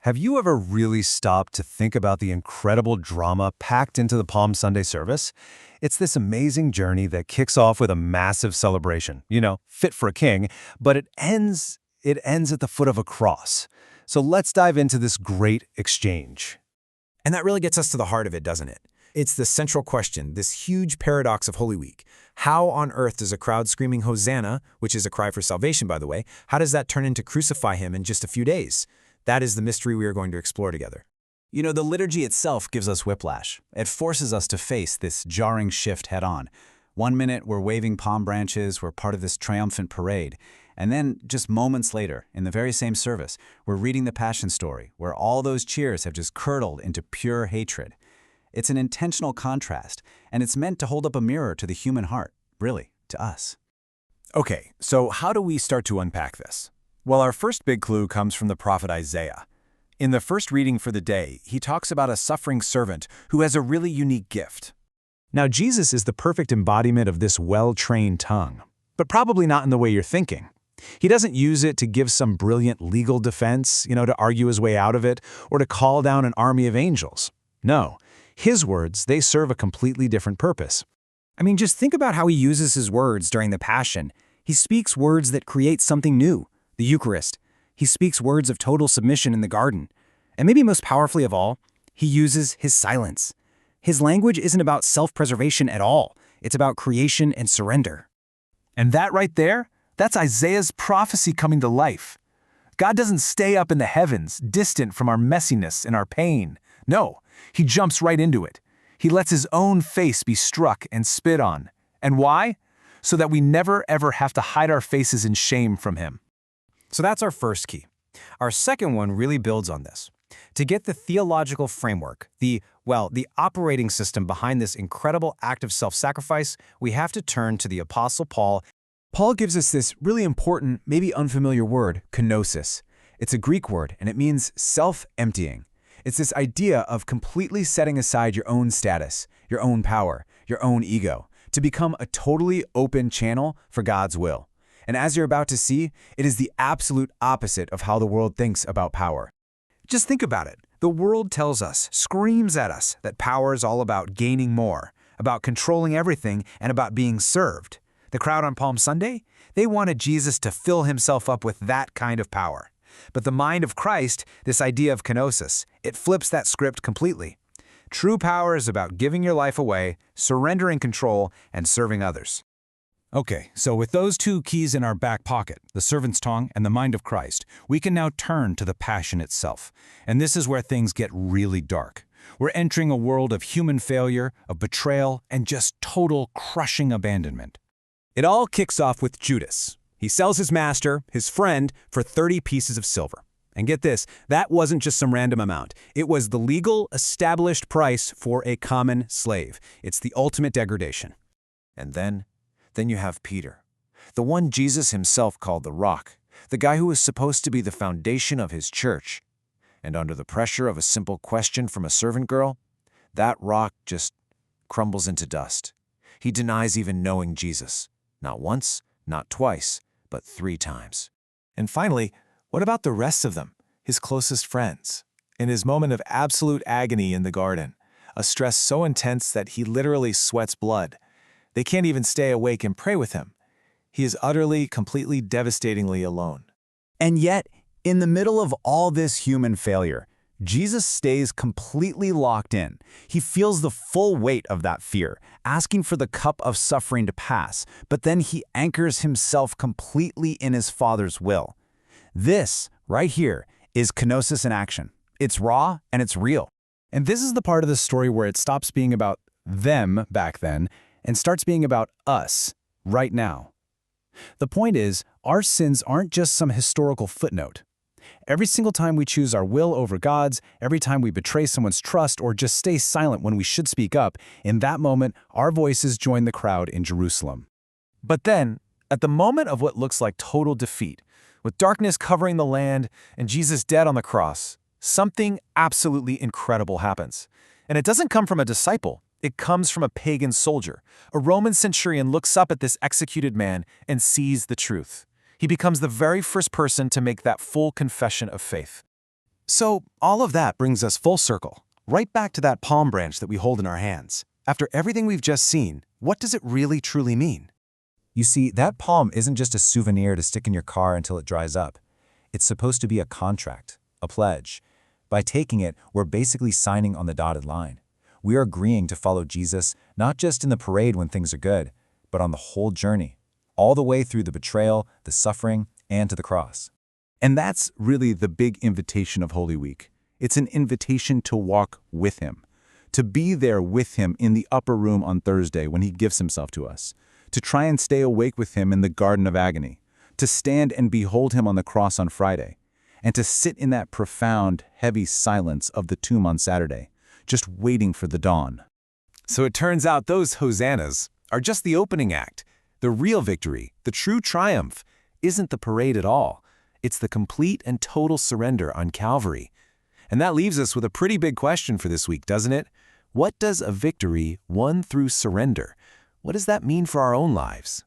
Have you ever really stopped to think about the incredible drama packed into the Palm Sunday service? It's this amazing journey that kicks off with a massive celebration, fit for a king, but it ends at the foot of a cross. So let's dive into this great exchange. And that really gets us to the heart of it, doesn't it? It's the central question, this huge paradox of Holy Week. How on earth does a crowd screaming Hosanna, which is a cry for salvation, by the way, how does that turn into crucify him in just a few days? That is the mystery we are going to explore together. The liturgy itself gives us whiplash. It forces us to face this jarring shift head-on. One minute, we're waving palm branches, we're part of this triumphant parade. And then, just moments later, in the very same service, we're reading the Passion story, where all those cheers have just curdled into pure hatred. It's an intentional contrast, and it's meant to hold up a mirror to the human heart, really, to us. Okay, so how do we start to unpack this? Well, our first big clue comes from the prophet Isaiah. In the first reading for the day, he talks about a suffering servant who has a really unique gift. Now, Jesus is the perfect embodiment of this well-trained tongue, but probably not in the way you're thinking. He doesn't use it to give some brilliant legal defense, to argue his way out of it, or to call down an army of angels. No, his words, they serve a completely different purpose. Just think about how he uses his words during the Passion. He speaks words that create something new, the Eucharist. He speaks words of total submission in the garden. And maybe most powerfully of all, he uses his silence. His language isn't about self-preservation at all. It's about creation and surrender. And that right there, that's Isaiah's prophecy coming to life. God doesn't stay up in the heavens, distant from our messiness and our pain. No, he jumps right into it. He lets his own face be struck and spit on. And why? So that we never ever have to hide our faces in shame from him. So that's our first key. Our second one really builds on this. To get the theological framework, the operating system behind this incredible act of self-sacrifice, we have to turn to the Apostle Paul. Paul gives us this really important, maybe unfamiliar word, kenosis. It's a Greek word, and it means self-emptying. It's this idea of completely setting aside your own status, your own power, your own ego, to become a totally open channel for God's will. And as you're about to see, it is the absolute opposite of how the world thinks about power. Just think about it. The world tells us, screams at us, that power is all about gaining more, about controlling everything, and about being served. The crowd on Palm Sunday, they wanted Jesus to fill himself up with that kind of power. But the mind of Christ, this idea of kenosis, it flips that script completely. True power is about giving your life away, surrendering control, and serving others. Okay, so with those two keys in our back pocket, the servant's tongue and the mind of Christ, we can now turn to the Passion itself. And this is where things get really dark. We're entering a world of human failure, of betrayal, and just total crushing abandonment. It all kicks off with Judas. He sells his master, his friend, for 30 pieces of silver. And get this, that wasn't just some random amount. It was the legal, established price for a common slave. It's the ultimate degradation. And then you have Peter, the one Jesus himself called the Rock, the guy who was supposed to be the foundation of his church. And under the pressure of a simple question from a servant girl, that rock just crumbles into dust. He denies even knowing Jesus. Not once, not twice, but 3 times. And finally, what about the rest of them, his closest friends? In his moment of absolute agony in the garden, a stress so intense that he literally sweats blood, they can't even stay awake and pray with him. He is utterly, completely, devastatingly alone. And yet, in the middle of all this human failure, Jesus stays completely locked in. He feels the full weight of that fear, asking for the cup of suffering to pass, but then he anchors himself completely in his Father's will. This, right here, is kenosis in action. It's raw and it's real. And this is the part of the story where it stops being about them back then and starts being about us right now. The point is, our sins aren't just some historical footnote. Every single time we choose our will over God's, every time we betray someone's trust or just stay silent when we should speak up, in that moment, our voices join the crowd in Jerusalem. But then, at the moment of what looks like total defeat, with darkness covering the land and Jesus dead on the cross, something absolutely incredible happens. And it doesn't come from a disciple. It comes from a pagan soldier. A Roman centurion looks up at this executed man and sees the truth. He becomes the very first person to make that full confession of faith. So all of that brings us full circle, right back to that palm branch that we hold in our hands. After everything we've just seen, what does it really truly mean? You see, that palm isn't just a souvenir to stick in your car until it dries up. It's supposed to be a contract, a pledge. By taking it, we're basically signing on the dotted line. We are agreeing to follow Jesus not just in the parade when things are good, but on the whole journey, all the way through the betrayal, the suffering, and to the cross. And that's really the big invitation of Holy Week. It's an invitation to walk with Him, to be there with Him in the upper room on Thursday when He gives Himself to us, to try and stay awake with Him in the Garden of Agony, to stand and behold Him on the cross on Friday, and to sit in that profound, heavy silence of the tomb on Saturday, just waiting for the dawn. So it turns out those hosannas are just the opening act. The real victory, the true triumph, isn't the parade at all. It's the complete and total surrender on Calvary. And that leaves us with a pretty big question for this week, doesn't it? What does a victory won through surrender? What does that mean for our own lives?